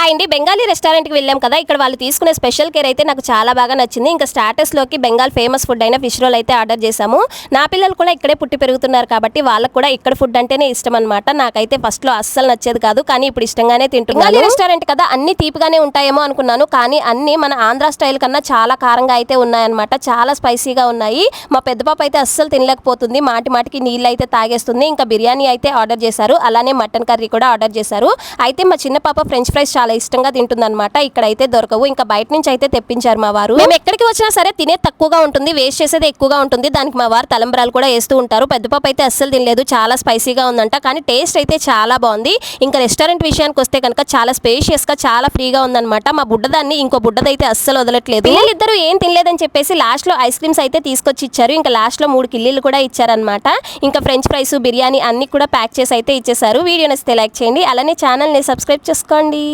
Hi అండి, బెంగాలీ రెస్టారెంట్కి వెళ్ళాం కదా. ఇక్కడ వాళ్ళు తీసుకునే స్పెషల్ కేర్ అయితే నాకు చాలా బాగా నచ్చింది. ఇంకా స్టాటస్లోకి బెంగాల్ ఫేమస్ ఫుడ్ అయిన ఫిష్ రోల్ అయితే ఆర్డర్ చేశాము. నా పిల్లలు కూడా ఇక్కడే పుట్టి పెరుగుతున్నారు కాబట్టి వాళ్ళకు కూడా ఇక్కడ ఫుడ్ అంటేనే ఇష్టం అనమాట. నాకైతే ఫస్ట్లో అస్సలు నచ్చేది కాదు, కానీ ఇప్పుడు ఇష్టంగానే తింటున్నాను. బెంగాలీ రెస్టారెంట్ కదా, అన్ని తీపిగానే ఉంటాయేమో అనుకున్నాను, కానీ అన్ని మన ఆంధ్ర స్టైల్ కన్నా చాలా కారంగా అయితే ఉన్నాయన్నమాట. చాలా స్పైసీగా ఉన్నాయి. మా పెద్ద పాప అయితే అస్సలు తినలేకపోతుంది, మాటి మాటికి నీళ్ళు అయితే తాగేస్తుంది. ఇంకా బిర్యానీ అయితే ఆర్డర్ చేశారు, అలానే మటన్ కర్రీ కూడా ఆర్డర్ చేశారు. అయితే మా చిన్న పాప ఫ్రెంచ్ ఫ్రైస్ చాలా ఇష్టంగా తింటుందన్నమాట. ఇక్కడైతే దొరకవు, ఇంకా బయట నుంచి అయితే తెప్పించారు మా వారు. మేము ఎక్కడికి వచ్చినా సరే తినే తక్కువగా ఉంటుంది, వేస్ట్ చేసేది ఎక్కువగా ఉంటుంది. దానికి మా వారు తలంబరాలు కూడా వేస్తూ ఉంటారు. పెద్ద పాప అయితే అస్సలు తినలేదు, చాలా స్పైసీగా ఉందంట, కానీ టేస్ట్ అయితే చాలా బాగుంది. ఇంకా రెస్టారెంట్ విషయానికి వస్తే కనుక చాలా స్పేషియస్ గా చాలా ఫ్రీగా ఉందన్నమాట. మా బుడ్డదాన్ని ఇంకో బుడ్డదైతే అస్సలు వదలట్లేదు. పిల్లలిద్దరూ ఏం తినలేదని చెప్పేసి లాస్ట్ లో ఐస్ క్రీమ్స్ అయితే తీసుకొచ్చి ఇచ్చారు. ఇంకా లాస్ట్ లో 3 కిల్లీలు కూడా ఇచ్చారనమాట. ఇంకా ఫ్రెంచ్ ఫ్రైస్, బిర్యానీ అన్ని కూడా ప్యాక్ చేసి అయితే ఇచ్చేసారు. వీడియో నచ్చితే లైక్ చేయండి, అలానే ఛానల్ ని సబ్స్క్రైబ్ చేసుకోండి.